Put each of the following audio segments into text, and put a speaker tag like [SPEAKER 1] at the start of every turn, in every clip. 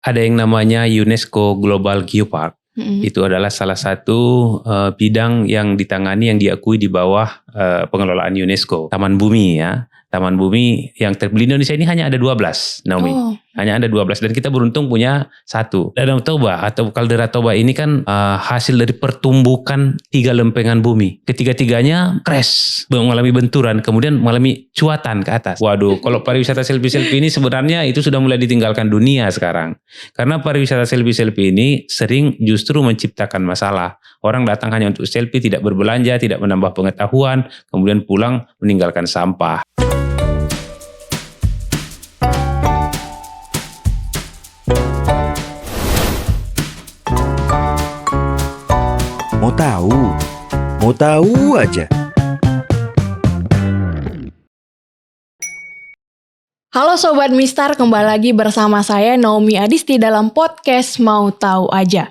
[SPEAKER 1] Ada yang namanya UNESCO Global Geopark. Itu adalah salah satu bidang yang ditangani, yang diakui di bawah pengelolaan UNESCO. Taman Bumi ya. Taman Bumi yang di Indonesia ini hanya ada 12, Naomi. Hanya ada 12 dan kita beruntung punya satu. Danau Toba atau kaldera Toba ini kan hasil dari pertumbukan 3 lempengan bumi. Ketiga-tiganya crash, mengalami benturan, kemudian mengalami cuatan ke atas. Waduh, kalau pariwisata selfie-selfie ini sebenarnya itu sudah mulai ditinggalkan dunia sekarang. Karena pariwisata selfie-selfie ini sering justru menciptakan masalah. Orang datang hanya untuk selfie, tidak berbelanja, tidak menambah pengetahuan, kemudian pulang meninggalkan sampah.
[SPEAKER 2] Mau tahu aja.
[SPEAKER 3] Halo Sobat Mistar, kembali lagi bersama saya Naomi Adisti dalam podcast Mau Tahu Aja.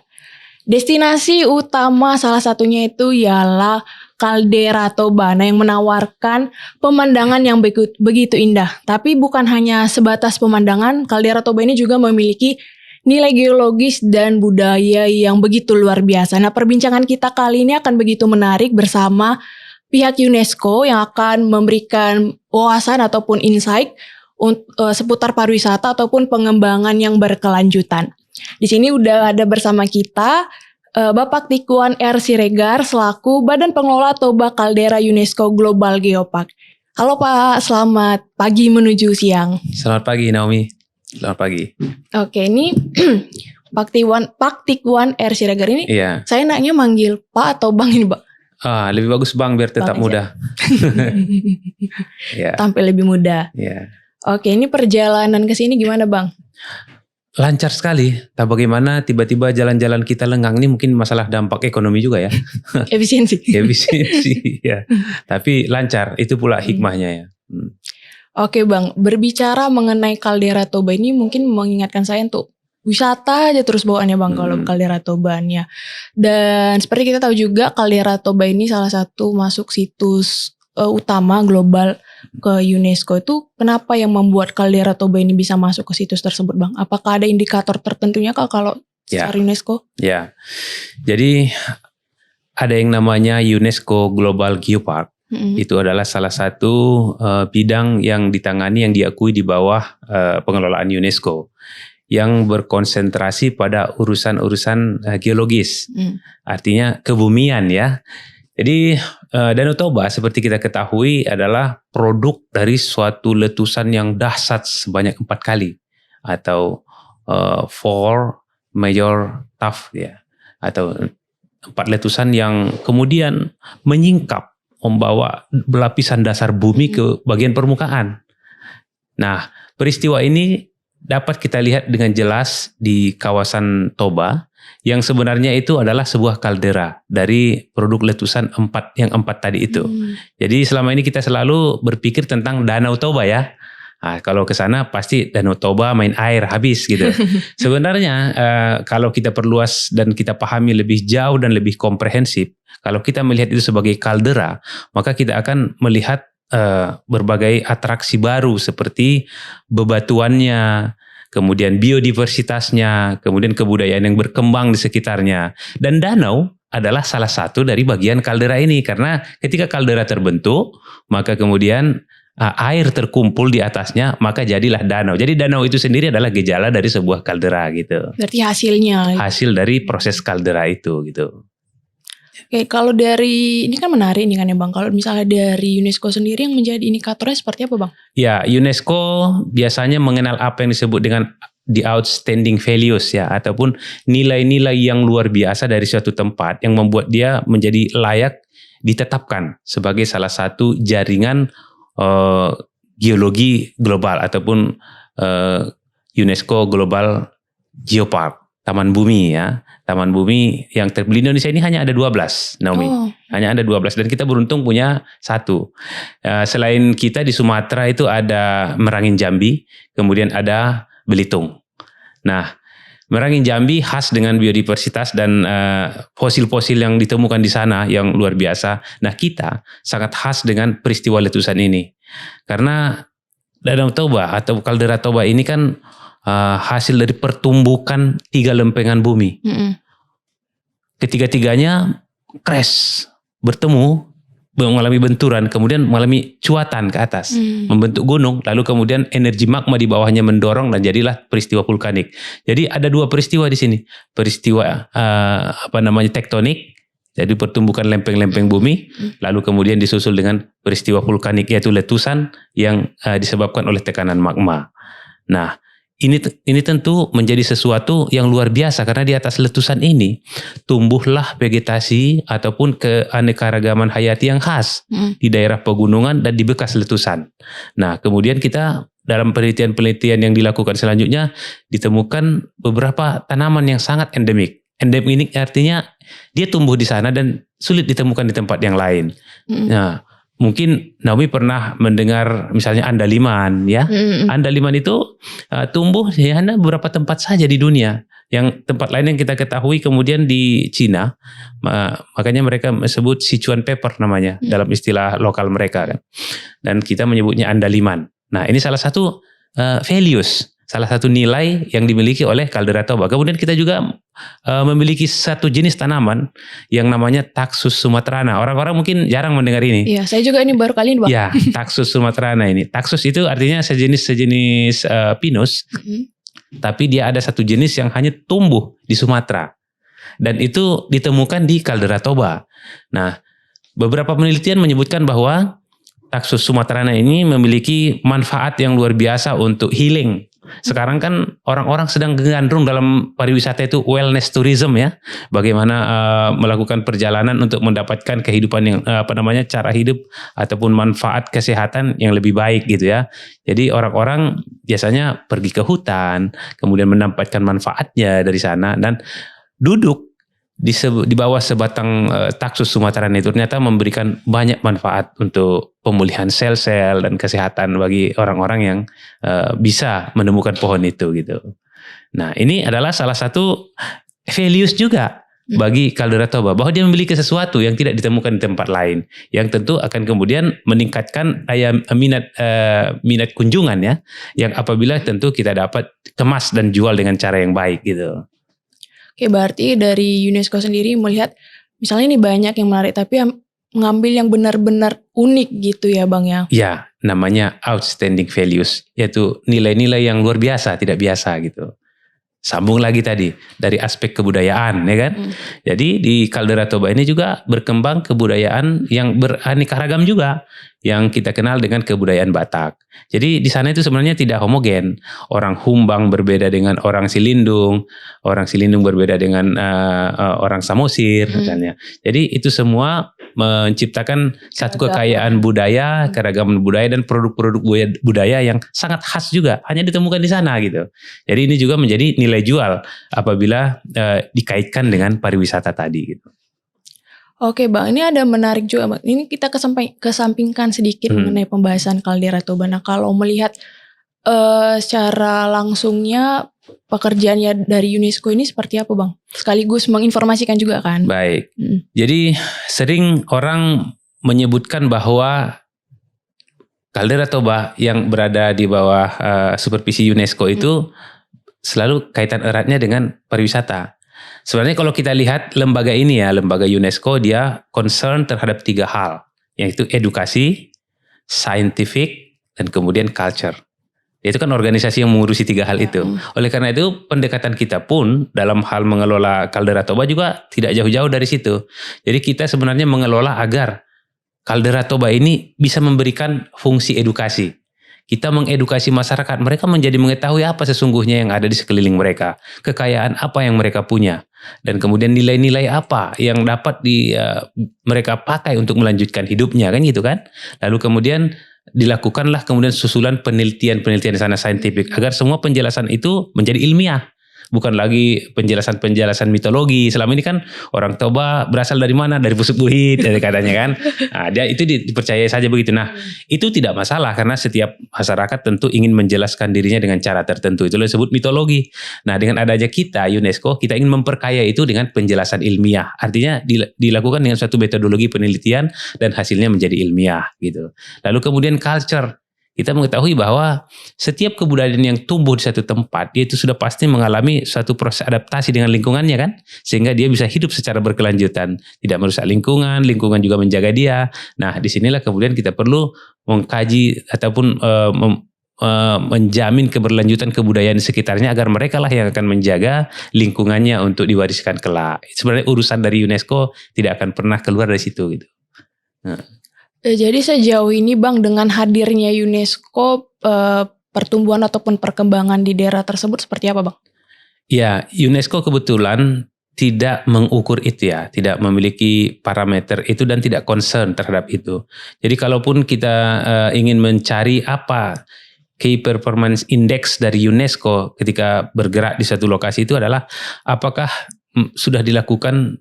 [SPEAKER 3] Destinasi utama salah satunya itu ialah Kaldera Toba yang menawarkan pemandangan yang begitu indah. Tapi bukan hanya sebatas pemandangan, Kaldera Toba ini juga memiliki nilai geologis dan budaya yang begitu luar biasa. Nah, perbincangan kita kali ini akan begitu menarik bersama pihak UNESCO yang akan memberikan wawasan ataupun insight seputar pariwisata ataupun pengembangan yang berkelanjutan. Di sini udah ada bersama kita Bapak Tikuan R. Siregar selaku Badan Pengelola Toba Kaldera UNESCO Global Geopark. Halo Pak, selamat pagi menuju siang.
[SPEAKER 1] Selamat pagi Naomi. Selamat pagi.
[SPEAKER 3] Oke, ini Pak Tikuan R. Siregar ini.
[SPEAKER 1] Iya.
[SPEAKER 3] Saya naknya manggil Pak atau Bang ini, Pak?
[SPEAKER 1] Lebih bagus Bang biar tetap
[SPEAKER 3] Bang
[SPEAKER 1] muda. Ya.
[SPEAKER 3] Tampil lebih muda.
[SPEAKER 1] Ya.
[SPEAKER 3] Oke, ini perjalanan ke sini gimana, Bang?
[SPEAKER 1] Lancar sekali. Tak bagaimana tiba-tiba jalan-jalan kita lenggang, ini mungkin masalah dampak ekonomi juga ya.
[SPEAKER 3] Efisiensi.
[SPEAKER 1] Efisiensi ya. Tapi lancar, itu pula hikmahnya ya.
[SPEAKER 3] Oke Bang, berbicara mengenai Kaldera Toba ini mungkin mengingatkan saya untuk wisata aja terus bawaannya Bang kalau Kaldera Tobanya. Dan seperti kita tahu juga Kaldera Toba ini salah satu masuk situs utama global ke UNESCO. Itu kenapa yang membuat Kaldera Toba ini bisa masuk ke situs tersebut Bang? Apakah ada indikator tertentunya kalau secara UNESCO?
[SPEAKER 1] Ya, jadi ada yang namanya UNESCO Global Geopark. Itu adalah salah satu bidang yang ditangani, yang diakui di bawah pengelolaan UNESCO yang berkonsentrasi pada urusan-urusan geologis, artinya kebumian ya. Jadi Danau Toba seperti kita ketahui adalah produk dari suatu letusan yang dahsyat sebanyak 4 kali atau 4 major tuff ya, atau 4 letusan yang kemudian menyingkap, membawa lapisan dasar bumi ke bagian permukaan. Nah, peristiwa ini dapat kita lihat dengan jelas di kawasan Toba yang sebenarnya itu adalah sebuah kaldera dari produk letusan 4 tadi itu. Jadi selama ini kita selalu berpikir tentang Danau Toba ya. Nah, kalau ke sana pasti Danau Toba main air habis gitu. Sebenarnya kalau kita perluas dan kita pahami lebih jauh dan lebih komprehensif, kalau kita melihat itu sebagai kaldera, maka kita akan melihat berbagai atraksi baru seperti bebatuannya, kemudian biodiversitasnya, kemudian kebudayaan yang berkembang di sekitarnya. Dan danau adalah salah satu dari bagian kaldera ini, karena ketika kaldera terbentuk, maka kemudian air terkumpul di atasnya, maka jadilah danau. Jadi danau itu sendiri adalah gejala dari sebuah kaldera gitu.
[SPEAKER 3] Berarti hasilnya?
[SPEAKER 1] Hasil dari proses kaldera itu gitu.
[SPEAKER 3] Oke, kalau dari, ini kan menarik nih kan ya Bang, kalau misalnya dari UNESCO sendiri yang menjadi indikatornya seperti apa Bang?
[SPEAKER 1] Ya, UNESCO biasanya mengenal apa yang disebut dengan the outstanding values ya, ataupun nilai-nilai yang luar biasa dari suatu tempat yang membuat dia menjadi layak ditetapkan sebagai salah satu jaringan geologi global ataupun UNESCO Global Geopark, Taman Bumi ya. Taman Bumi yang di Indonesia ini hanya ada 12, Naomi. Hanya ada 12 dan kita beruntung punya satu. Selain kita di Sumatera itu ada Merangin Jambi, kemudian ada Belitung. Nah, Merangin Jambi khas dengan biodiversitas dan fosil-fosil yang ditemukan di sana yang luar biasa. Nah, kita sangat khas dengan peristiwa letusan ini. Karena Danau Toba atau Kaldera Toba ini kan hasil dari pertumbukan 3 lempengan bumi. Ketiga-tiganya crash, bertemu, mengalami benturan, kemudian mengalami cuatan ke atas, membentuk gunung, lalu kemudian energi magma di bawahnya mendorong dan jadilah peristiwa vulkanik. Jadi ada 2 peristiwa di sini, peristiwa tektonik, jadi pertumbukan lempeng-lempeng bumi, lalu kemudian disusul dengan peristiwa vulkanik yaitu letusan yang disebabkan oleh tekanan magma. Nah, ini tentu menjadi sesuatu yang luar biasa karena di atas letusan ini tumbuhlah vegetasi ataupun keanekaragaman hayati yang khas di daerah pegunungan dan di bekas letusan. Nah, kemudian kita dalam penelitian-penelitian yang dilakukan selanjutnya ditemukan beberapa tanaman yang sangat endemik. Endemik ini artinya dia tumbuh di sana dan sulit ditemukan di tempat yang lain. Nah, mungkin Naomi pernah mendengar misalnya andaliman ya. Andaliman itu tumbuh di hanya beberapa tempat saja di dunia. Yang tempat lain yang kita ketahui kemudian di Cina, makanya mereka sebut Sichuan pepper namanya dalam istilah lokal mereka kan. Dan kita menyebutnya andaliman. Nah, ini salah satu values, salah satu nilai yang dimiliki oleh Caldera toba. Kemudian kita juga memiliki satu jenis tanaman yang namanya Taxus sumatrana. Orang-orang mungkin jarang mendengar ini.
[SPEAKER 3] Iya, saya juga ini baru kali ini, Bang.
[SPEAKER 1] Ya, Taxus sumatrana ini. Taxus itu artinya sejenis pinus, tapi dia ada satu jenis yang hanya tumbuh di Sumatera. Dan itu ditemukan di Caldera toba. Nah, beberapa penelitian menyebutkan bahwa Taxus sumatrana ini memiliki manfaat yang luar biasa untuk healing. Sekarang kan orang-orang sedang gandrung dalam pariwisata itu wellness tourism ya. Bagaimana melakukan perjalanan untuk mendapatkan kehidupan yang cara hidup ataupun manfaat kesehatan yang lebih baik gitu ya. Jadi orang-orang biasanya pergi ke hutan, kemudian mendapatkan manfaatnya dari sana dan duduk di bawah sebatang Taxus sumatrana itu ternyata memberikan banyak manfaat untuk pemulihan sel-sel dan kesehatan bagi orang-orang yang bisa menemukan pohon itu gitu. Nah, ini adalah salah satu values juga bagi Caldera toba bahwa dia memiliki sesuatu yang tidak ditemukan di tempat lain, yang tentu akan kemudian meningkatkan minat kunjungan ya, yang apabila tentu kita dapat kemas dan jual dengan cara yang baik gitu.
[SPEAKER 3] Oke, berarti dari UNESCO sendiri melihat misalnya ini banyak yang menarik tapi yang mengambil yang benar-benar unik gitu ya Bang ya.
[SPEAKER 1] Ya, namanya outstanding values, yaitu nilai-nilai yang luar biasa, tidak biasa gitu. Sambung lagi tadi dari aspek kebudayaan ya kan. Jadi di Caldera toba ini juga berkembang kebudayaan yang beraneka ragam juga yang kita kenal dengan kebudayaan Batak. Jadi di sana itu sebenarnya tidak homogen. Orang Humbang berbeda dengan orang Silindung berbeda dengan orang Samosir misalnya. Jadi itu semua menciptakan satu kekayaan budaya, keragaman budaya dan produk-produk budaya yang sangat khas juga hanya ditemukan di sana gitu. Jadi ini juga menjadi nilai jual apabila dikaitkan dengan pariwisata tadi gitu.
[SPEAKER 3] Oke Bang, ini ada menarik juga Bang. Ini kita kesampingkan sedikit mengenai pembahasan Caldera toba. Nah, kalau melihat secara langsungnya pekerjaannya dari UNESCO ini seperti apa Bang? Sekaligus menginformasikan juga kan?
[SPEAKER 1] Baik. Jadi sering orang menyebutkan bahwa Caldera toba yang berada di bawah supervisi UNESCO itu selalu kaitan eratnya dengan pariwisata. Sebenarnya kalau kita lihat lembaga ini ya, lembaga UNESCO, dia concern terhadap 3 hal, yaitu edukasi, scientific, dan kemudian culture. Itu kan organisasi yang mengurusi 3 hal itu. Oleh karena itu pendekatan kita pun dalam hal mengelola Caldera toba juga tidak jauh-jauh dari situ. Jadi kita sebenarnya mengelola agar Caldera toba ini bisa memberikan fungsi edukasi. Kita mengedukasi masyarakat, mereka menjadi mengetahui apa sesungguhnya yang ada di sekeliling mereka, kekayaan apa yang mereka punya, dan kemudian nilai-nilai apa yang dapat mereka pakai untuk melanjutkan hidupnya kan gitu kan. Lalu kemudian dilakukanlah kemudian susulan penelitian-penelitian di sana saintifik agar semua penjelasan itu menjadi ilmiah. Bukan lagi penjelasan-penjelasan mitologi. Selama ini kan orang Toba berasal dari mana? Dari Pusuk Buhit katanya kan. Nah, dia itu dipercayai saja begitu. Nah, itu tidak masalah karena setiap masyarakat tentu ingin menjelaskan dirinya dengan cara tertentu. Itu disebut mitologi. Nah, dengan adanya kita UNESCO, kita ingin memperkaya itu dengan penjelasan ilmiah. Artinya dilakukan dengan suatu metodologi penelitian dan hasilnya menjadi ilmiah gitu. Lalu kemudian culture. kita mengetahui bahwa setiap kebudayaan yang tumbuh di satu tempat, dia itu sudah pasti mengalami suatu proses adaptasi dengan lingkungannya kan, sehingga dia bisa hidup secara berkelanjutan, tidak merusak lingkungan juga menjaga dia. Nah, disinilah kemudian kita perlu mengkaji ataupun menjamin keberlanjutan kebudayaan di sekitarnya agar mereka lah yang akan menjaga lingkungannya untuk diwariskan kelak. Sebenarnya urusan dari UNESCO tidak akan pernah keluar dari situ gitu. Nah.
[SPEAKER 3] Jadi sejauh ini Bang, dengan hadirnya UNESCO, pertumbuhan ataupun perkembangan di daerah tersebut seperti apa Bang?
[SPEAKER 1] Ya, UNESCO kebetulan tidak mengukur itu ya, tidak memiliki parameter itu dan tidak concern terhadap itu. Jadi kalaupun kita ingin mencari apa Key Performance Index dari UNESCO ketika bergerak di satu lokasi itu adalah apakah sudah dilakukan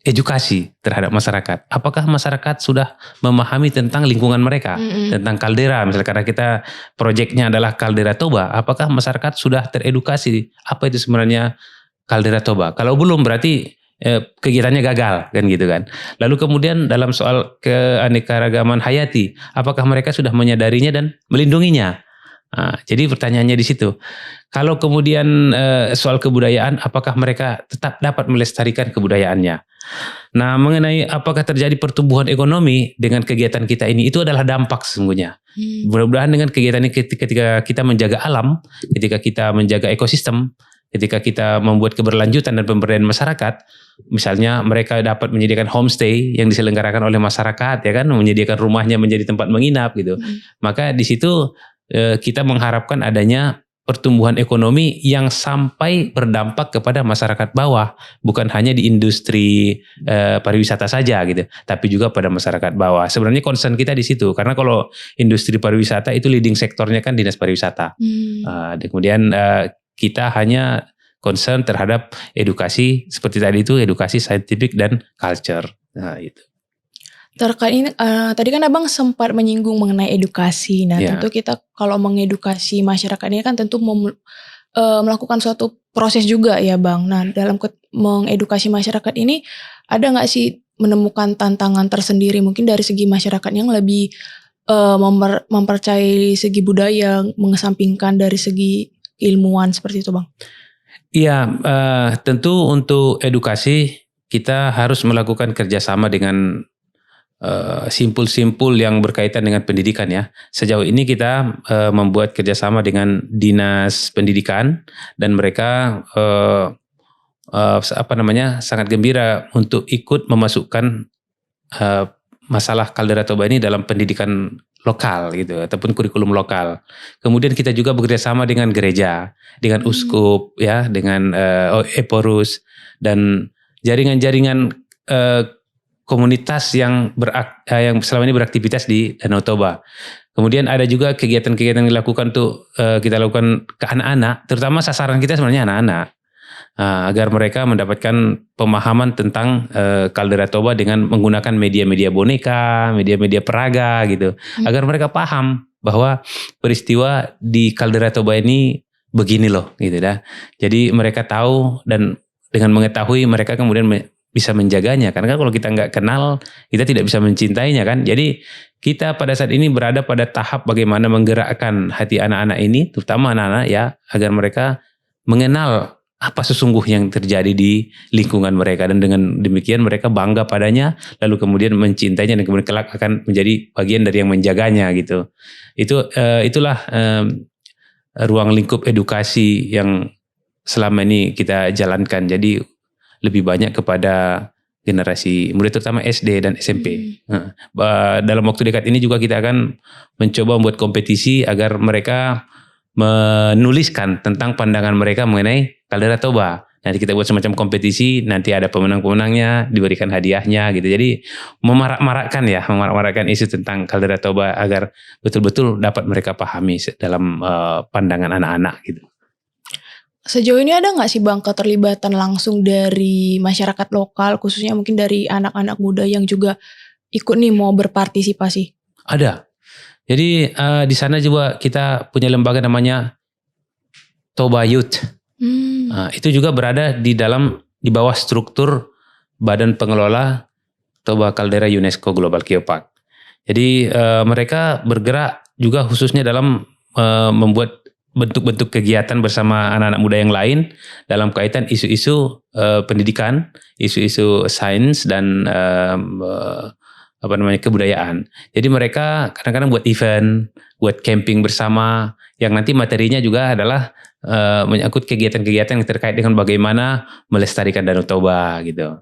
[SPEAKER 1] edukasi terhadap masyarakat. Apakah masyarakat sudah memahami tentang lingkungan mereka, tentang kaldera. Misalnya karena kita proyeknya adalah Kaldera Toba, apakah masyarakat sudah teredukasi apa itu sebenarnya Kaldera Toba? Kalau belum berarti kegiatannya gagal kan gitu kan. Lalu kemudian dalam soal keanekaragaman hayati, apakah mereka sudah menyadarinya dan melindunginya? Nah, jadi pertanyaannya di situ. Kalau kemudian soal kebudayaan, apakah mereka tetap dapat melestarikan kebudayaannya? Nah, mengenai apakah terjadi pertumbuhan ekonomi dengan kegiatan kita ini, itu adalah dampak sesungguhnya. Mudah-mudahan dengan kegiatan ini ketika kita menjaga alam, ketika kita menjaga ekosistem, ketika kita membuat keberlanjutan dan pemberdayaan masyarakat, misalnya mereka dapat menyediakan homestay yang diselenggarakan oleh masyarakat, ya kan, menyediakan rumahnya menjadi tempat menginap gitu. Maka di situ kita mengharapkan adanya pertumbuhan ekonomi yang sampai berdampak kepada masyarakat bawah, bukan hanya di industri pariwisata saja gitu, tapi juga pada masyarakat bawah. Sebenarnya concern kita di situ, karena kalau industri pariwisata itu leading sektornya kan dinas pariwisata. Kemudian kita hanya concern terhadap edukasi seperti tadi itu, edukasi scientific dan culture. Nah itu.
[SPEAKER 3] Terkait ini, tadi kan Abang sempat menyinggung mengenai edukasi. Nah, tentu kita kalau mengedukasi masyarakat ini kan tentu melakukan suatu proses juga ya Bang. Nah, dalam mengedukasi masyarakat ini ada nggak sih menemukan tantangan tersendiri mungkin dari segi masyarakat yang lebih mempercayai segi budaya, mengesampingkan dari segi ilmuwan seperti itu Bang?
[SPEAKER 1] Iya, tentu untuk edukasi kita harus melakukan kerjasama dengan simpul-simpul yang berkaitan dengan pendidikan ya. Sejauh ini kita membuat kerjasama dengan dinas pendidikan dan mereka sangat gembira untuk ikut memasukkan masalah Kaldera Toba ini dalam pendidikan lokal gitu ataupun kurikulum lokal. Kemudian kita juga bekerjasama dengan gereja, dengan uskup ya, dengan Eporus dan jaringan-jaringan komunitas yang selama ini beraktivitas di Danau Toba. Kemudian ada juga kegiatan-kegiatan yang dilakukan kita lakukan ke anak-anak, terutama sasaran kita sebenarnya anak-anak, agar mereka mendapatkan pemahaman tentang Kaldera Toba dengan menggunakan media-media boneka, media-media peraga gitu, agar mereka paham bahwa peristiwa di Kaldera Toba ini begini loh gitu dah. Jadi mereka tahu dan dengan mengetahui mereka kemudian bisa menjaganya, karena kalau kita nggak kenal kita tidak bisa mencintainya kan. Jadi kita pada saat ini berada pada tahap bagaimana menggerakkan hati anak-anak ini, terutama anak-anak ya, agar mereka mengenal apa sesungguhnya yang terjadi di lingkungan mereka, dan dengan demikian mereka bangga padanya, lalu kemudian mencintainya dan kemudian kelak akan menjadi bagian dari yang menjaganya gitu. Itulah ruang lingkup edukasi yang selama ini kita jalankan. Jadi lebih banyak kepada generasi murid terutama SD dan SMP. Dalam waktu dekat ini juga kita akan mencoba membuat kompetisi agar mereka menuliskan tentang pandangan mereka mengenai Kaldera Toba. Nanti kita buat semacam kompetisi, nanti ada pemenang-pemenangnya, diberikan hadiahnya gitu. Jadi memarak-marakkan isu tentang Kaldera Toba agar betul-betul dapat mereka pahami dalam pandangan anak-anak gitu.
[SPEAKER 3] Sejauh ini ada nggak sih Bang keterlibatan langsung dari masyarakat lokal, khususnya mungkin dari anak-anak muda yang juga ikut nih mau berpartisipasi?
[SPEAKER 1] Ada. Jadi di sana juga kita punya lembaga namanya Toba Youth. Itu juga berada di bawah struktur Badan Pengelola Toba Kaldera UNESCO Global Geopark. Jadi mereka bergerak juga khususnya dalam membuat bentuk-bentuk kegiatan bersama anak-anak muda yang lain dalam kaitan isu-isu pendidikan, isu-isu sains dan kebudayaan. Jadi mereka kadang-kadang buat event, buat camping bersama yang nanti materinya juga adalah menyangkut kegiatan-kegiatan yang terkait dengan bagaimana melestarikan Danau Toba gitu.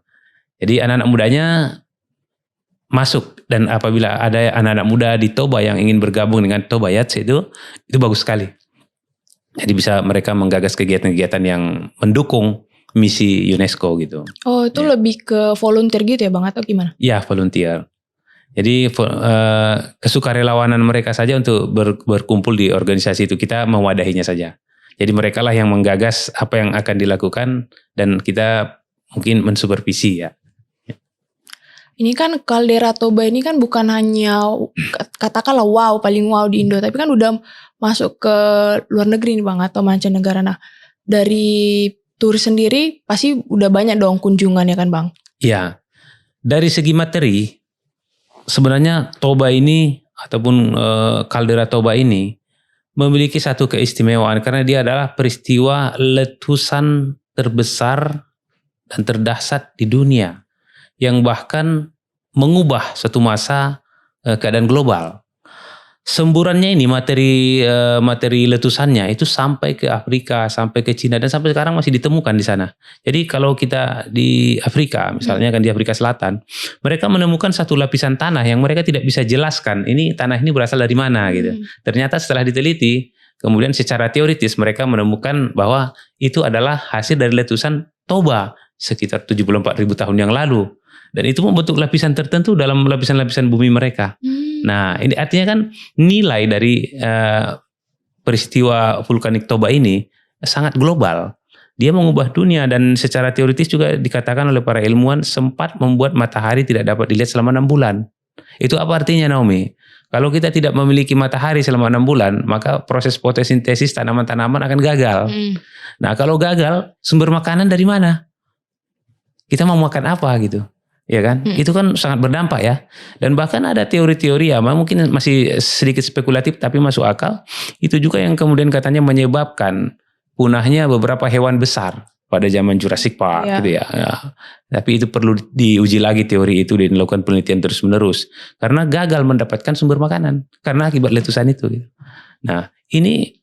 [SPEAKER 1] Jadi anak-anak mudanya masuk, dan apabila ada anak-anak muda di Toba yang ingin bergabung dengan Toba Yachts itu bagus sekali. Jadi bisa mereka menggagas kegiatan-kegiatan yang mendukung misi UNESCO gitu.
[SPEAKER 3] Oh, itu lebih ke volunteer gitu ya Bang atau gimana?
[SPEAKER 1] Ya, volunteer. Jadi kesukarelawanan mereka saja untuk berkumpul di organisasi itu, kita mewadahinya saja. Jadi mereka lah yang menggagas apa yang akan dilakukan dan kita mungkin mensupervisi ya.
[SPEAKER 3] Ini kan kaldera Toba ini kan bukan hanya katakanlah paling wow di Indo, tapi kan udah masuk ke luar negeri nih Bang atau mancanegara. Nah, dari turis sendiri pasti udah banyak dong kunjungan ya kan Bang?
[SPEAKER 1] Ya, dari segi materi sebenarnya Toba ini ataupun kaldera Toba ini memiliki satu keistimewaan karena dia adalah peristiwa letusan terbesar dan terdahsyat di dunia yang bahkan mengubah suatu masa keadaan global. Semburannya ini materi letusannya itu sampai ke Afrika, sampai ke Cina dan sampai sekarang masih ditemukan di sana. Jadi kalau kita di Afrika, misalnya kan di Afrika Selatan, mereka menemukan satu lapisan tanah yang mereka tidak bisa jelaskan ini tanah ini berasal dari mana gitu. Ternyata setelah diteliti, kemudian secara teoritis mereka menemukan bahwa itu adalah hasil dari letusan Toba sekitar 74.000 tahun yang lalu. Dan itu membentuk lapisan tertentu dalam lapisan-lapisan bumi mereka. Nah, ini artinya kan nilai dari peristiwa vulkanik Toba ini sangat global. Dia mengubah dunia dan secara teoritis juga dikatakan oleh para ilmuwan sempat membuat matahari tidak dapat dilihat selama 6 bulan. Itu apa artinya Naomi? Kalau kita tidak memiliki matahari selama 6 bulan, maka proses fotosintesis tanaman-tanaman akan gagal. Nah, kalau gagal, sumber makanan dari mana? Kita mau makan apa gitu? Ya kan, itu kan sangat berdampak ya. Dan bahkan ada teori-teori ya, mungkin masih sedikit spekulatif tapi masuk akal. Itu juga yang kemudian katanya menyebabkan punahnya beberapa hewan besar pada zaman Jurassic Park gitu ya. Tapi itu perlu diuji lagi teori itu dan dilakukan penelitian terus-menerus. Karena gagal mendapatkan sumber makanan karena akibat letusan itu. Gitu. Nah, ini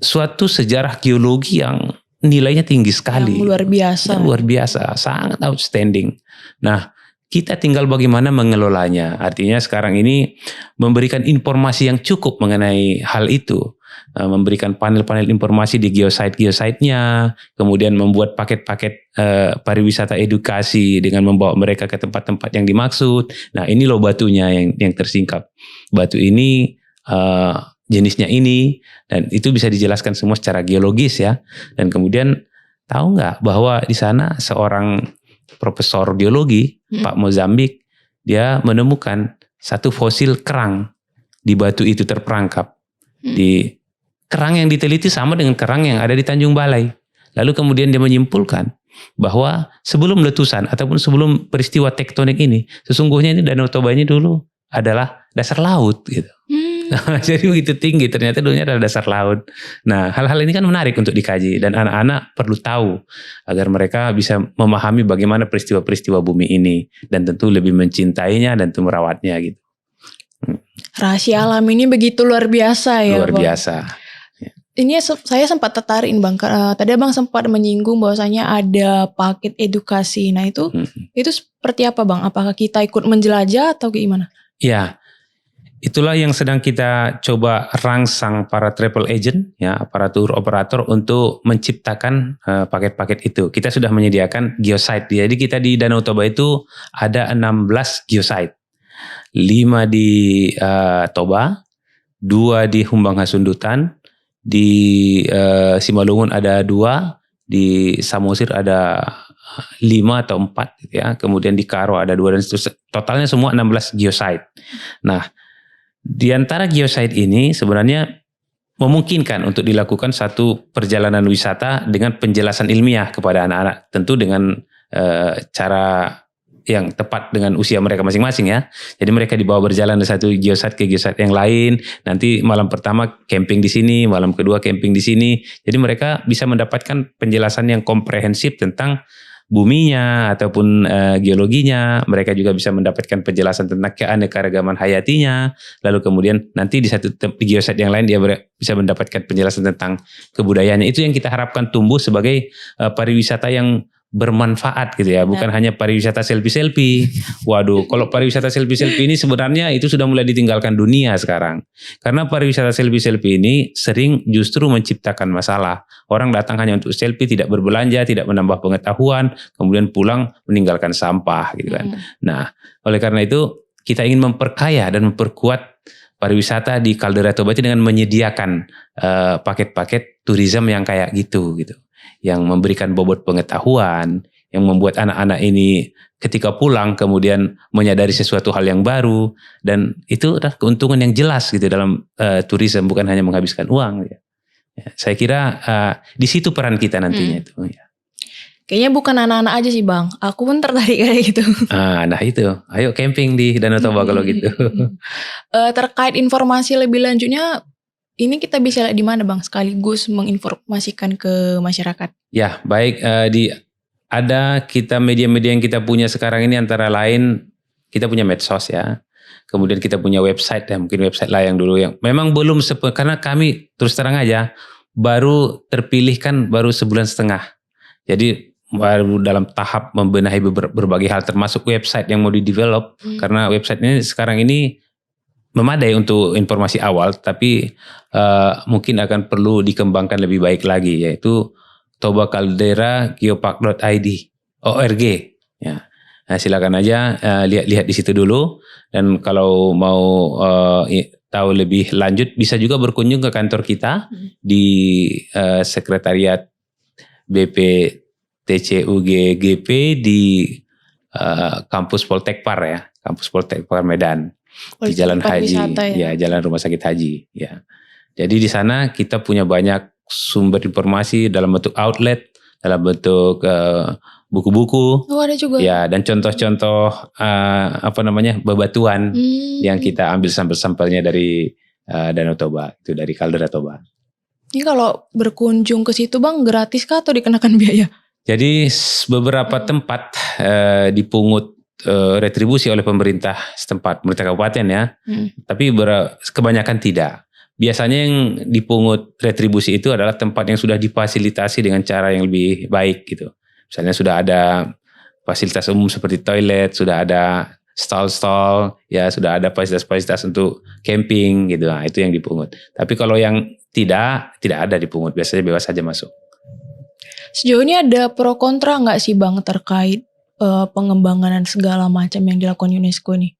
[SPEAKER 1] suatu sejarah geologi yang nilainya tinggi sekali.
[SPEAKER 3] Yang luar biasa.
[SPEAKER 1] Luar biasa, sangat outstanding. Nah, kita tinggal bagaimana mengelolanya. Artinya sekarang ini memberikan informasi yang cukup mengenai hal itu. Memberikan panel-panel informasi di geosite-nya, kemudian membuat paket-paket pariwisata edukasi dengan membawa mereka ke tempat-tempat yang dimaksud. Nah, ini loh batunya yang tersingkap. Batu ini jenisnya ini, dan itu bisa dijelaskan semua secara geologis ya. Dan kemudian tahu nggak bahwa di sana seorang profesor geologi Pak Mozambik, dia menemukan satu fosil kerang di batu itu terperangkap. Di kerang yang diteliti sama dengan kerang yang ada di Tanjung Balai. Lalu kemudian dia menyimpulkan bahwa sebelum letusan ataupun sebelum peristiwa tektonik ini, sesungguhnya ini Danau Toba ini dulu adalah dasar laut gitu. Jadi begitu tinggi, ternyata dulunya adalah dasar laut. Nah, hal-hal ini kan menarik untuk dikaji dan anak-anak perlu tahu agar mereka bisa memahami bagaimana peristiwa-peristiwa bumi ini dan tentu lebih mencintainya dan tentu merawatnya gitu.
[SPEAKER 3] Rahasia alam ini begitu luar biasa ya,
[SPEAKER 1] luar
[SPEAKER 3] Bang.
[SPEAKER 1] biasa.
[SPEAKER 3] Ini saya sempat tertarik Bang, tadi Abang sempat menyinggung bahwasanya ada paket edukasi. Nah, itu seperti apa Bang? Apakah kita ikut menjelajah atau gimana?
[SPEAKER 1] Ya. Itulah yang sedang kita coba rangsang para travel agent, ya, para tour operator untuk menciptakan paket-paket itu. Kita sudah menyediakan geosite. Jadi kita di Danau Toba itu ada 16 geosite. 5 di Toba, 2 di Humbang Hasundutan, di Simalungun ada 2, di Samosir ada 5 atau 4 gitu ya. Kemudian di Karo ada 2 dan totalnya semua 16 geosite. Nah, di antara geosite ini sebenarnya memungkinkan untuk dilakukan satu perjalanan wisata dengan penjelasan ilmiah kepada anak-anak. Tentu dengan cara yang tepat dengan usia mereka masing-masing ya. Jadi mereka dibawa berjalan dari satu geosite ke geosite yang lain. Nanti malam pertama camping di sini, malam kedua camping di sini. Jadi mereka bisa mendapatkan penjelasan yang komprehensif tentang buminya ataupun geologinya. Mereka juga bisa mendapatkan penjelasan tentang keanekaragaman hayatinya. Lalu kemudian nanti di geosite yang lain dia bisa mendapatkan penjelasan tentang kebudayaannya. Itu yang kita harapkan tumbuh sebagai pariwisata yang bermanfaat gitu ya, bukan hanya pariwisata selfie-selfie. Waduh, kalau pariwisata selfie-selfie ini sebenarnya itu sudah mulai ditinggalkan dunia sekarang. Karena pariwisata selfie-selfie ini sering justru menciptakan masalah. Orang datang hanya untuk selfie, tidak berbelanja, tidak menambah pengetahuan, kemudian pulang meninggalkan sampah gitu kan. Nah, oleh karena itu kita ingin memperkaya dan memperkuat pariwisata di Kaldera Toba itu dengan menyediakan paket-paket tourism yang kayak gitu. Yang memberikan bobot pengetahuan, yang membuat anak-anak ini ketika pulang kemudian menyadari sesuatu hal yang baru, dan itu adalah keuntungan yang jelas gitu dalam tourism, bukan hanya menghabiskan uang. Ya, saya kira di situ peran kita nantinya itu. Ya.
[SPEAKER 3] Kayaknya bukan anak-anak aja sih Bang, aku pun tertarik kayak gitu.
[SPEAKER 1] Nah itu, ayo camping di Danau Toba kalau gitu.
[SPEAKER 3] Terkait informasi lebih lanjutnya, ini kita bisa lihat di mana Bang, sekaligus menginformasikan ke masyarakat?
[SPEAKER 1] Ya, baik, ada kita media-media yang kita punya sekarang ini antara lain kita punya medsos ya. Kemudian kita punya website ya, mungkin website lah yang dulu yang memang belum karena kami terus terang aja baru terpilih kan baru 1,5 bulan. Jadi baru dalam tahap membenahi berbagai hal termasuk website yang mau di-develop karena website ini sekarang ini memadai untuk informasi awal, tapi mungkin akan perlu dikembangkan lebih baik lagi, yaitu tobacalderageopark.id org. Ya. Nah, silakan aja lihat di situ dulu, dan kalau mau tahu lebih lanjut bisa juga berkunjung ke kantor kita di Sekretariat BPTCUGGP di kampus Poltekpar ya, kampus Poltekpar Medan. Di Jalan Haji, ya Jalan Rumah Sakit Haji, ya. Jadi di sana kita punya banyak sumber informasi dalam bentuk outlet, dalam bentuk buku-buku,
[SPEAKER 3] ada juga.
[SPEAKER 1] Ya, dan contoh-contoh bebatuan yang kita ambil sampel-sampelnya dari Danau Toba, itu dari Kaldera Toba.
[SPEAKER 3] Ini kalau berkunjung ke situ Bang, gratis kah atau dikenakan biaya?
[SPEAKER 1] Jadi beberapa tempat dipungut retribusi oleh pemerintah setempat, pemerintah kabupaten ya, tapi kebanyakan tidak. Biasanya yang dipungut retribusi itu adalah tempat yang sudah difasilitasi dengan cara yang lebih baik gitu. Misalnya sudah ada fasilitas umum seperti toilet, sudah ada stall-stall, ya sudah ada fasilitas-fasilitas untuk camping gitu. Nah, itu yang dipungut. Tapi kalau yang tidak ada dipungut, biasanya bebas saja masuk.
[SPEAKER 3] Sejauh ini ada pro kontra nggak sih Bang terkait pengembangan dan segala macam yang dilakukan UNESCO ini?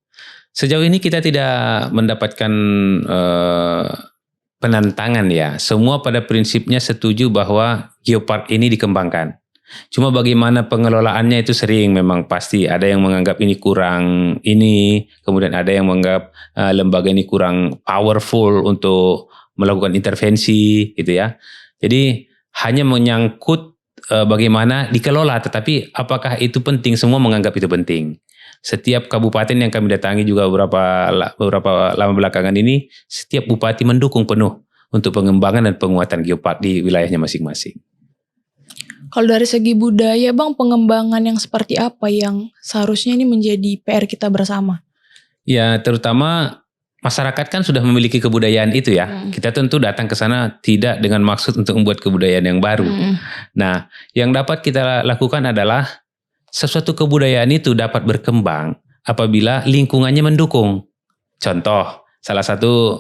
[SPEAKER 1] Sejauh ini kita tidak mendapatkan penentangan ya. Semua pada prinsipnya setuju bahwa geopark ini dikembangkan. Cuma bagaimana pengelolaannya itu sering memang pasti ada yang menganggap ini kurang ini, kemudian ada yang menganggap lembaga ini kurang powerful untuk melakukan intervensi gitu ya. Jadi hanya menyangkut bagaimana dikelola, tetapi apakah itu penting? Semua menganggap itu penting. Setiap kabupaten yang kami datangi juga beberapa lama belakangan ini, setiap bupati mendukung penuh untuk pengembangan dan penguatan geopark di wilayahnya masing-masing.
[SPEAKER 3] Kalau dari segi budaya Bang, pengembangan yang seperti apa yang seharusnya ini menjadi PR kita bersama?
[SPEAKER 1] Ya, terutama masyarakat kan sudah memiliki kebudayaan itu ya. Kita tentu datang ke sana tidak dengan maksud untuk membuat kebudayaan yang baru. Nah, yang dapat kita lakukan adalah sesuatu kebudayaan itu dapat berkembang apabila lingkungannya mendukung. Contoh, salah satu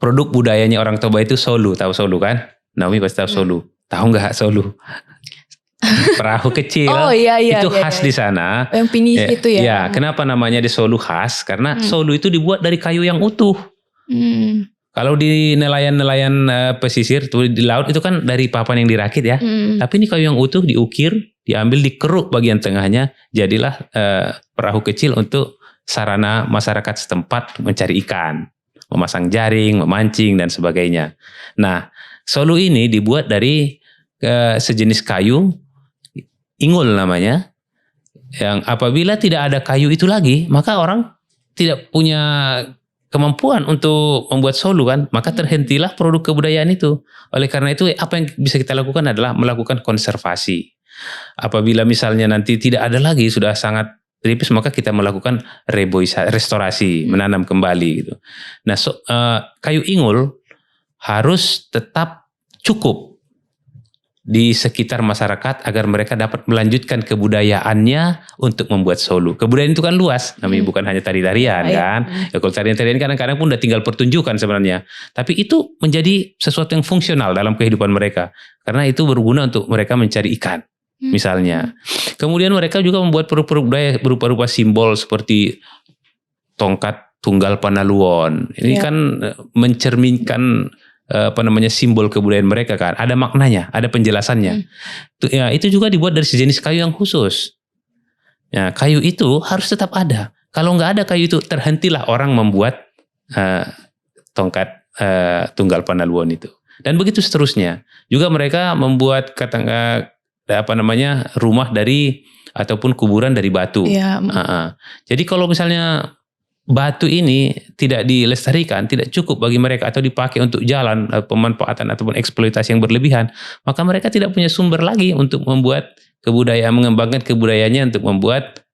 [SPEAKER 1] produk budayanya orang Toba itu solu. Tahu solu kan? Naomi pasti tahu solu. Tahu nggak solu? Perahu kecil.
[SPEAKER 3] Oh iya
[SPEAKER 1] itu khas di sana.
[SPEAKER 3] Yang pinisi itu ya.
[SPEAKER 1] Ya, kenapa namanya di solu khas? Karena solu itu dibuat dari kayu yang utuh. Kalau di nelayan-nelayan pesisir tuh di laut itu kan dari papan yang dirakit ya. Tapi ini kayu yang utuh diukir, diambil, dikeruk bagian tengahnya, jadilah perahu kecil untuk sarana masyarakat setempat mencari ikan, memasang jaring, memancing dan sebagainya. Nah, solu ini dibuat dari sejenis kayu, ingul namanya, Yang apabila tidak ada kayu itu lagi, maka orang tidak punya kemampuan untuk membuat solu kan, maka terhentilah produk kebudayaan itu. Oleh karena itu apa yang bisa kita lakukan adalah melakukan konservasi. Apabila misalnya nanti tidak ada lagi, sudah sangat tipis, maka kita melakukan restorasi, menanam kembali gitu. Nah, kayu ingul harus tetap cukup di sekitar masyarakat agar mereka dapat melanjutkan kebudayaannya untuk membuat solu. Kebudayaan itu kan luas, namanya bukan hanya tari-tarian kan. Ya, kalau tarian-tarian kadang-kadang pun udah tinggal pertunjukan sebenarnya. Tapi itu menjadi sesuatu yang fungsional dalam kehidupan mereka. Karena itu berguna untuk mereka mencari ikan, misalnya. Kemudian mereka juga membuat produk-produk budaya berupa-rupa simbol seperti tongkat tunggal Panaluon. Ini kan mencerminkan simbol kebudayaan mereka kan, ada maknanya, ada penjelasannya. Ya, itu juga dibuat dari sejenis kayu yang khusus. Ya, kayu itu harus tetap ada. Kalau nggak ada kayu itu, terhentilah orang membuat tongkat tunggal Panaluon itu. Dan begitu seterusnya. Juga mereka membuat rumah dari ataupun kuburan dari batu. Jadi kalau misalnya batu ini tidak dilestarikan, tidak cukup bagi mereka atau dipakai untuk jalan, pemanfaatan ataupun eksploitasi yang berlebihan, maka mereka tidak punya sumber lagi untuk membuat kebudayaan, mengembangkan kebudayaannya untuk membuat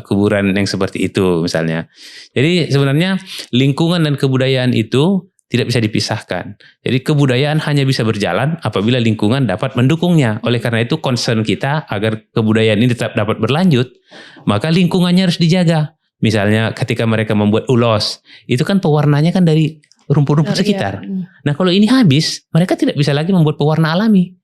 [SPEAKER 1] kuburan yang seperti itu misalnya. Jadi sebenarnya lingkungan dan kebudayaan itu tidak bisa dipisahkan. Jadi kebudayaan hanya bisa berjalan apabila lingkungan dapat mendukungnya. Oleh karena itu concern kita agar kebudayaan ini tetap dapat berlanjut, maka lingkungannya harus dijaga. Misalnya ketika mereka membuat ulos, itu kan pewarnanya kan dari rumput-rumput sekitar. Nah kalau ini habis, mereka tidak bisa lagi membuat pewarna alami.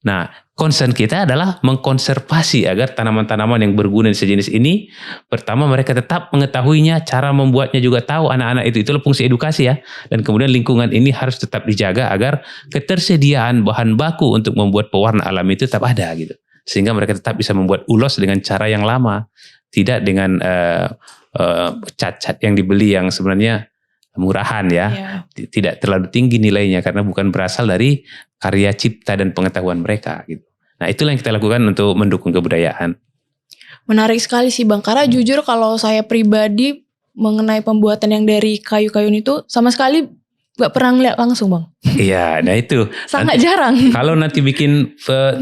[SPEAKER 1] Nah concern kita adalah mengkonservasi agar tanaman-tanaman yang berguna sejenis ini, pertama mereka tetap mengetahuinya, cara membuatnya juga tahu anak-anak itu. Itulah fungsi edukasi ya. Dan kemudian lingkungan ini harus tetap dijaga agar ketersediaan bahan baku untuk membuat pewarna alami itu tetap ada gitu. Sehingga mereka tetap bisa membuat ulos dengan cara yang lama. Tidak dengan cat-cat yang dibeli yang sebenarnya murahan ya. Tidak terlalu tinggi nilainya karena bukan berasal dari karya cipta dan pengetahuan mereka gitu. Nah itulah yang kita lakukan untuk mendukung kebudayaan.
[SPEAKER 3] Menarik sekali sih Bang, karena jujur kalau saya pribadi mengenai pembuatan yang dari kayu-kayu itu sama sekali gak pernah ngeliat langsung Bang.
[SPEAKER 1] Iya, nah itu.
[SPEAKER 3] Sangat jarang.
[SPEAKER 1] Kalau nanti bikin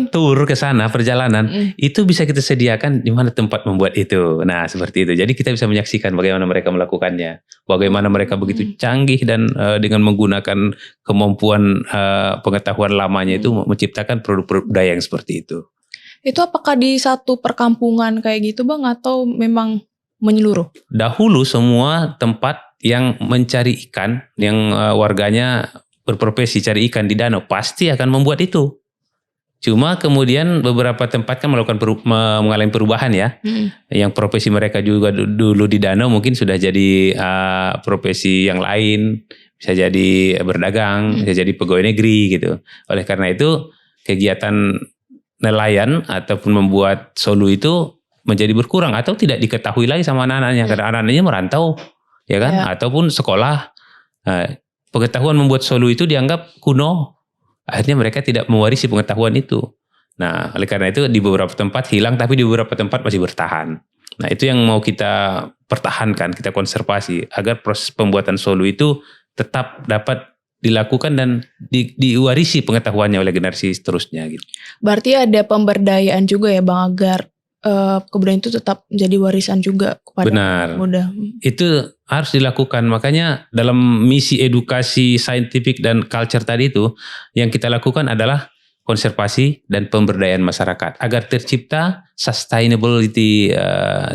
[SPEAKER 1] tour ke sana, perjalanan, itu bisa kita sediakan di mana tempat membuat itu. Nah, seperti itu. Jadi kita bisa menyaksikan bagaimana mereka melakukannya. Bagaimana mereka begitu canggih dan dengan menggunakan kemampuan pengetahuan lamanya itu menciptakan produk-produk budaya yang seperti itu.
[SPEAKER 3] Itu apakah di satu perkampungan kayak gitu Bang atau memang menyeluruh? Dahulu
[SPEAKER 1] semua tempat yang mencari ikan, yang warganya berprofesi cari ikan di danau, pasti akan membuat itu. Cuma kemudian beberapa tempat kan mengalami perubahan ya. Yang profesi mereka juga dulu di danau mungkin sudah jadi profesi yang lain. Bisa jadi berdagang, bisa jadi pegawai negeri gitu. Oleh karena itu kegiatan nelayan ataupun membuat solu itu menjadi berkurang atau tidak diketahui lagi sama anak-anaknya. Karena anak-anaknya merantau. Ya kan, ataupun sekolah, pengetahuan membuat solu itu dianggap kuno, akhirnya mereka tidak mewarisi pengetahuan itu. Nah, oleh karena itu di beberapa tempat hilang, tapi di beberapa tempat masih bertahan. Nah, itu yang mau kita pertahankan, kita konservasi agar proses pembuatan solu itu tetap dapat dilakukan dan diwarisi pengetahuannya oleh generasi seterusnya. Gitu.
[SPEAKER 3] Berarti ada pemberdayaan juga ya Bang agar kebudayaan itu tetap menjadi warisan juga kepada muda.
[SPEAKER 1] Itu harus dilakukan. Makanya dalam misi edukasi saintifik dan culture tadi itu yang kita lakukan adalah konservasi dan pemberdayaan masyarakat agar tercipta sustainability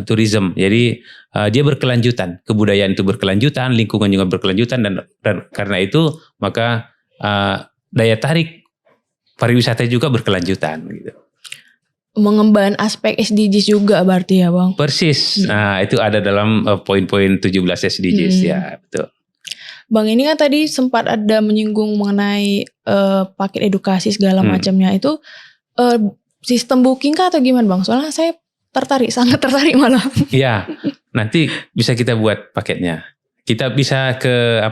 [SPEAKER 1] tourism. Jadi dia berkelanjutan, kebudayaan itu berkelanjutan, lingkungan juga berkelanjutan dan karena itu maka daya tarik pariwisata juga berkelanjutan gitu.
[SPEAKER 3] Mengembangkan aspek SDGs juga berarti ya Bang?
[SPEAKER 1] Persis, nah itu ada dalam poin-poin 17 SDGs ya betul.
[SPEAKER 3] Bang ini kan tadi sempat ada menyinggung mengenai paket edukasi segala macamnya itu sistem booking kah atau gimana Bang? Soalnya saya tertarik, sangat tertarik malah.
[SPEAKER 1] Iya, nanti bisa kita buat paketnya. Kita bisa ke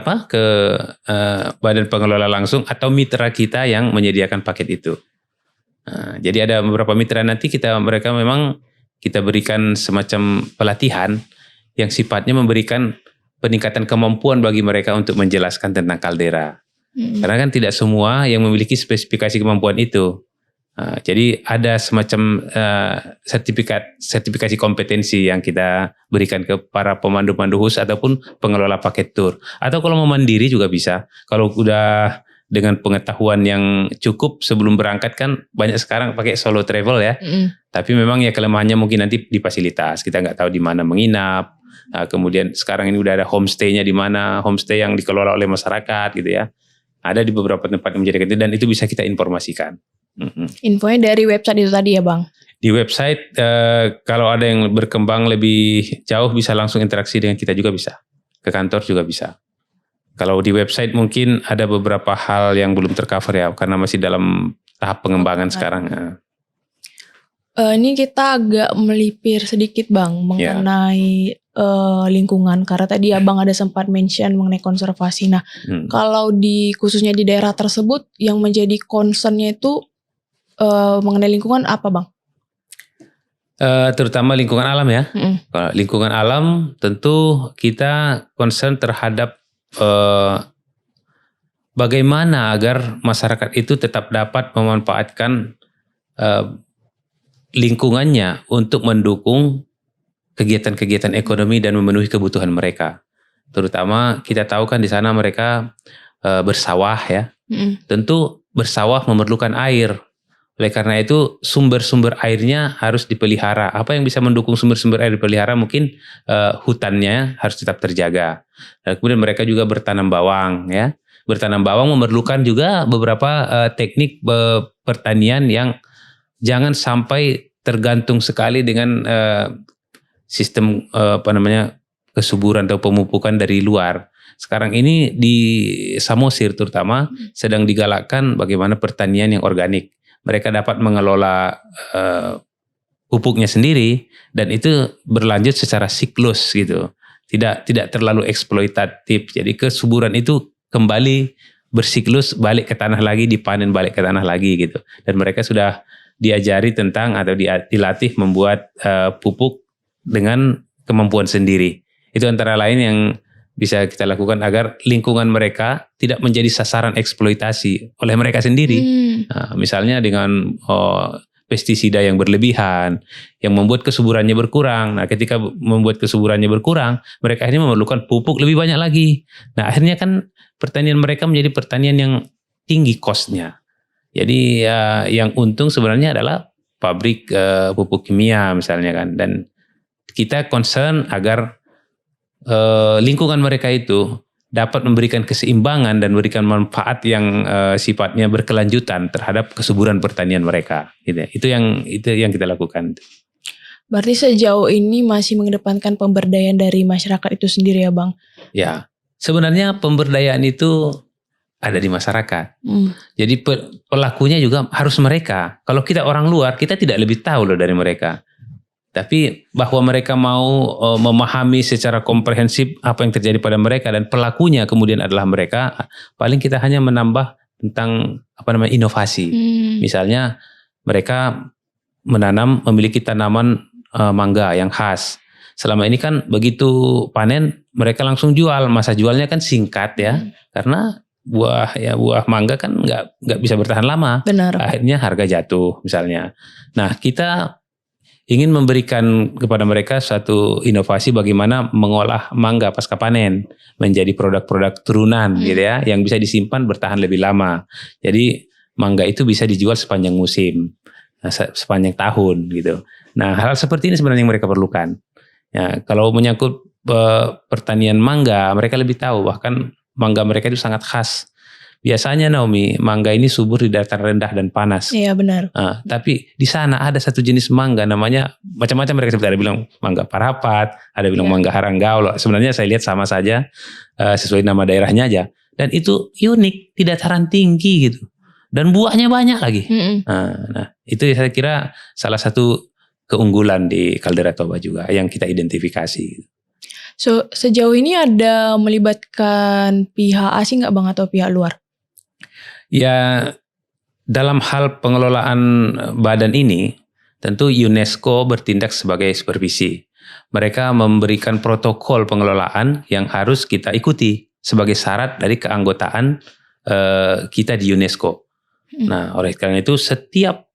[SPEAKER 1] badan pengelola langsung atau mitra kita yang menyediakan paket itu. Nah, jadi ada beberapa mitra nanti mereka memang kita berikan semacam pelatihan yang sifatnya memberikan peningkatan kemampuan bagi mereka untuk menjelaskan tentang kaldera. Karena kan tidak semua yang memiliki spesifikasi kemampuan itu. Jadi ada semacam sertifikasi kompetensi yang kita berikan ke para pemandu-pemandu khusus ataupun pengelola paket tour. Atau kalau mau mandiri juga bisa. Kalau udah dengan pengetahuan yang cukup sebelum berangkat kan banyak sekarang pakai solo travel ya. Tapi memang ya kelemahannya mungkin nanti di fasilitas. Kita nggak tahu di mana menginap. Kemudian sekarang ini udah ada homestay-nya di mana, homestay yang dikelola oleh masyarakat gitu ya. Ada di beberapa tempat yang menjadikan itu dan itu bisa kita informasikan.
[SPEAKER 3] Infonya dari website itu tadi ya Bang?
[SPEAKER 1] Di website kalau ada yang berkembang lebih jauh bisa langsung interaksi dengan kita juga bisa. Ke kantor juga bisa. Kalau di website mungkin ada beberapa hal yang belum tercover ya karena masih dalam tahap pengembangan sekarang.
[SPEAKER 3] Ini kita agak melipir sedikit Bang mengenai lingkungan karena tadi Abang ada sempat mention mengenai konservasi. Nah, kalau khususnya di daerah tersebut yang menjadi concernnya itu mengenai lingkungan apa Bang?
[SPEAKER 1] Terutama lingkungan alam ya. Kalau lingkungan alam tentu kita concern terhadap bagaimana agar masyarakat itu tetap dapat memanfaatkan lingkungannya untuk mendukung kegiatan-kegiatan ekonomi dan memenuhi kebutuhan mereka. Terutama kita tahu kan di sana mereka bersawah ya. Tentu bersawah memerlukan air. Oleh karena itu sumber-sumber airnya harus dipelihara. Apa yang bisa mendukung sumber-sumber air dipelihara mungkin hutannya harus tetap terjaga. Dan kemudian mereka juga bertanam bawang ya. Bertanam bawang memerlukan juga beberapa teknik pertanian yang jangan sampai tergantung sekali dengan sistem kesuburan atau pemupukan dari luar. Sekarang ini di Samosir terutama sedang digalakkan bagaimana pertanian yang organik. Mereka dapat mengelola pupuknya sendiri dan itu berlanjut secara siklus gitu. Tidak terlalu eksploitatif. Jadi kesuburan itu kembali bersiklus balik ke tanah lagi, dipanen balik ke tanah lagi gitu. Dan mereka sudah diajari tentang atau dilatih membuat pupuk dengan kemampuan sendiri. Itu antara lain yang bisa kita lakukan agar lingkungan mereka tidak menjadi sasaran eksploitasi oleh mereka sendiri. Nah, misalnya dengan pestisida yang berlebihan, yang membuat kesuburannya berkurang. Nah, ketika membuat kesuburannya berkurang, mereka akhirnya memerlukan pupuk lebih banyak lagi. Nah, akhirnya kan pertanian mereka menjadi pertanian yang tinggi cost-nya. Jadi yang untung sebenarnya adalah pabrik pupuk kimia misalnya kan. Dan kita concern agar lingkungan mereka itu dapat memberikan keseimbangan dan memberikan manfaat yang sifatnya berkelanjutan terhadap kesuburan pertanian mereka. Gitu. Itu yang kita lakukan.
[SPEAKER 3] Berarti sejauh ini masih mengedepankan pemberdayaan dari masyarakat itu sendiri ya Bang?
[SPEAKER 1] Ya, sebenarnya pemberdayaan itu ada di masyarakat. Jadi pelakunya juga harus mereka. Kalau kita orang luar, kita tidak lebih tahu loh dari mereka. Tapi bahwa mereka mau memahami secara komprehensif apa yang terjadi pada mereka dan pelakunya kemudian adalah mereka, paling kita hanya menambah tentang inovasi. Misalnya mereka memiliki tanaman mangga yang khas. Selama ini kan begitu panen mereka langsung jual. Masa jualnya kan singkat ya. Karena buah mangga kan nggak bisa bertahan lama.
[SPEAKER 3] Benar.
[SPEAKER 1] Akhirnya harga jatuh misalnya. Nah, kita ingin memberikan kepada mereka suatu inovasi bagaimana mengolah mangga pasca panen menjadi produk-produk turunan gitu ya, yang bisa disimpan bertahan lebih lama. Jadi mangga itu bisa dijual sepanjang musim, sepanjang tahun gitu. Nah, hal seperti ini sebenarnya yang mereka perlukan. Ya, kalau menyangkut pertanian mangga, mereka lebih tahu bahkan mangga mereka itu sangat khas. Biasanya Naomi, mangga ini subur di dataran rendah dan panas.
[SPEAKER 3] Iya benar.
[SPEAKER 1] Nah, tapi di sana ada satu jenis mangga namanya macam-macam mereka sebut. Ada bilang mangga parapat, ada bilang mangga haranggau. Sebenarnya saya lihat sama saja sesuai nama daerahnya aja. Dan itu unik di dataran tinggi gitu. Dan buahnya banyak lagi. Nah, itu saya kira salah satu keunggulan di Kaldera Toba juga yang kita identifikasi.
[SPEAKER 3] So, sejauh ini ada melibatkan pihak asing nggak Bang atau pihak luar?
[SPEAKER 1] Ya, dalam hal pengelolaan badan ini tentu UNESCO bertindak sebagai supervisi. Mereka memberikan protokol pengelolaan yang harus kita ikuti sebagai syarat dari keanggotaan kita di UNESCO. Nah, oleh karena itu setiap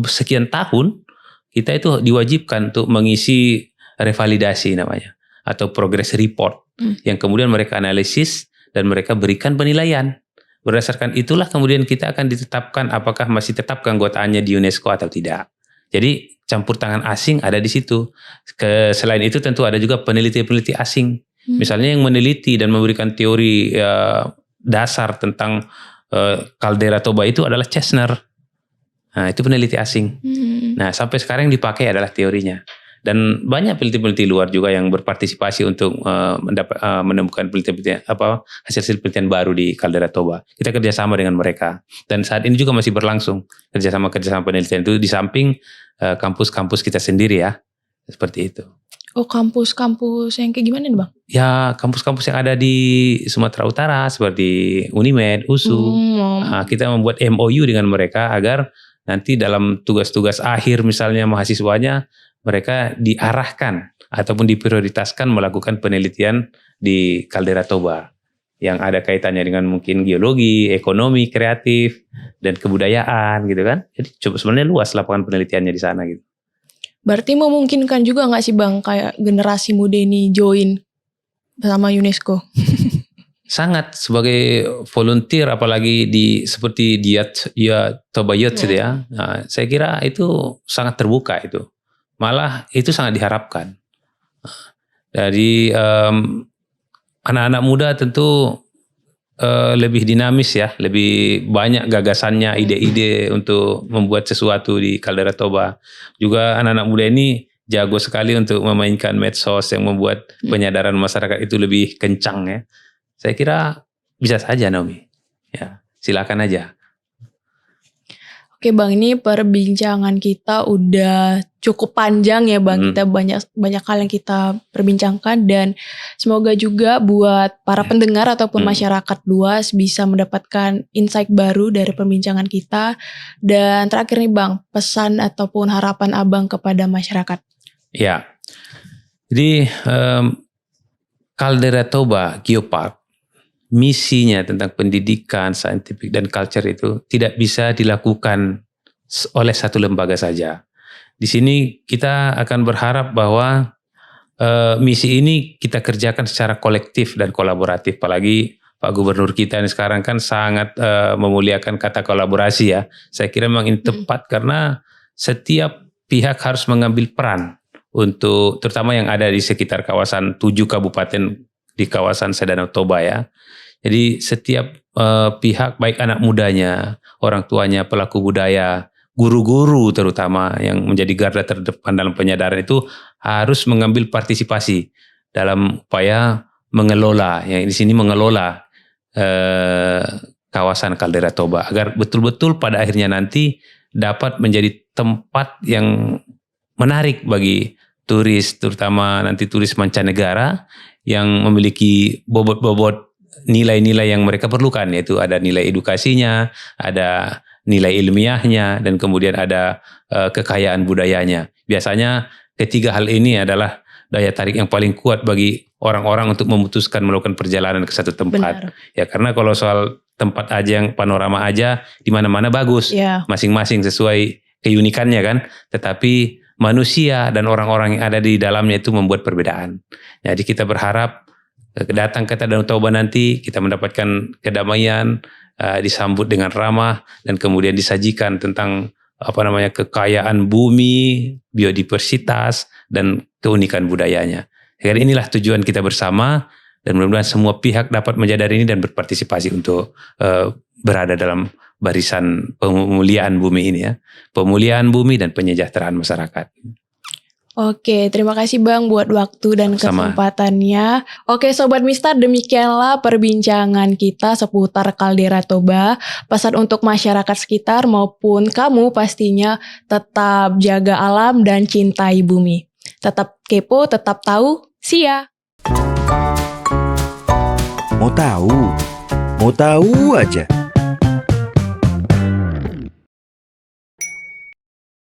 [SPEAKER 1] sekian tahun kita itu diwajibkan untuk mengisi revalidasi namanya atau progress report yang kemudian mereka analisis dan mereka berikan penilaian. Berdasarkan itulah kemudian kita akan ditetapkan apakah masih tetap keanggotaannya di UNESCO atau tidak. Jadi campur tangan asing ada di situ. Selain itu tentu ada juga peneliti-peneliti asing. Misalnya yang meneliti dan memberikan teori dasar tentang kaldera Toba itu adalah Chesner. Nah, itu peneliti asing. Nah, sampai sekarang yang dipakai adalah teorinya. Dan banyak peneliti-peneliti luar juga yang berpartisipasi untuk menemukan hasil-hasil penelitian baru di kaldera Toba. Kita kerjasama dengan mereka. Dan saat ini juga masih berlangsung kerjasama penelitian itu di samping kampus-kampus kita sendiri ya. Seperti itu.
[SPEAKER 3] Oh, kampus-kampus yang kayak gimana nih Bang?
[SPEAKER 1] Ya, kampus-kampus yang ada di Sumatera Utara seperti Unimed, USU. Kita membuat MOU dengan mereka agar nanti dalam tugas-tugas akhir misalnya mahasiswanya mereka diarahkan ataupun diprioritaskan melakukan penelitian di kaldera Toba yang ada kaitannya dengan mungkin geologi, ekonomi, kreatif, dan kebudayaan gitu kan. Jadi sebenarnya luas lapangan penelitiannya di sana gitu.
[SPEAKER 3] Berarti memungkinkan juga nggak sih Bang kayak generasi muda ini join bersama UNESCO?
[SPEAKER 1] Sangat sebagai volunteer apalagi seperti Toba Youth gitu ya. Nah, saya kira itu sangat terbuka itu. Malah itu sangat diharapkan. Dari anak-anak muda tentu lebih dinamis ya, lebih banyak gagasannya, ide-ide untuk membuat sesuatu di kaldera Toba. Juga anak-anak muda ini jago sekali untuk memainkan medsos yang membuat penyadaran masyarakat itu lebih kencang ya. Saya kira bisa saja Naomi. Ya, silakan aja.
[SPEAKER 3] Oke Bang, ini perbincangan kita udah cukup panjang ya Bang. Kita banyak hal yang kita perbincangkan dan semoga juga buat para pendengar ataupun masyarakat luas bisa mendapatkan insight baru dari perbincangan kita. Dan terakhir nih Bang, pesan ataupun harapan Abang kepada masyarakat.
[SPEAKER 1] Ya, jadi kaldera Toba Geopark misinya tentang pendidikan, saintifik dan culture itu tidak bisa dilakukan oleh satu lembaga saja. Di sini kita akan berharap bahwa misi ini kita kerjakan secara kolektif dan kolaboratif. Apalagi Pak Gubernur kita ini sekarang kan sangat memuliakan kata kolaborasi ya. Saya kira memang ini tepat karena setiap pihak harus mengambil peran untuk terutama yang ada di sekitar kawasan 7 kabupaten di kawasan Danau Toba ya. Jadi setiap pihak baik anak mudanya, orang tuanya, pelaku budaya, guru-guru terutama yang menjadi garda terdepan dalam penyadaran itu harus mengambil partisipasi dalam upaya mengelola, yang di sini mengelola kawasan kaldera Toba agar betul-betul pada akhirnya nanti dapat menjadi tempat yang menarik bagi turis, terutama nanti turis mancanegara yang memiliki bobot-bobot nilai-nilai yang mereka perlukan, yaitu ada nilai edukasinya, ada nilai ilmiahnya, dan kemudian ada kekayaan budayanya. Biasanya ketiga hal ini adalah daya tarik yang paling kuat bagi orang-orang untuk memutuskan melakukan perjalanan ke satu tempat. Benar. Ya karena kalau soal tempat aja yang panorama aja di mana-mana bagus, masing-masing sesuai keunikannya kan, tetapi manusia dan orang-orang yang ada di dalamnya itu membuat perbedaan. Jadi kita berharap datang ke Danau Toba nanti kita mendapatkan kedamaian, disambut dengan ramah dan kemudian disajikan tentang kekayaan bumi, biodiversitas dan keunikan budayanya. Jadi inilah tujuan kita bersama dan mudah-mudahan semua pihak dapat menyadari ini dan berpartisipasi untuk berada dalam barisan pemulihan bumi ini ya, pemulihan bumi dan penyejahteraan masyarakat.
[SPEAKER 3] Oke, terima kasih Bang buat waktu dan kesempatannya. Oke Sobat Mistar, demikianlah perbincangan kita seputar kaldera Toba. Pesan untuk masyarakat sekitar maupun kamu pastinya tetap jaga alam dan cintai bumi. Tetap kepo, tetap tahu, see ya!
[SPEAKER 2] Mau tahu? Mau tahu aja.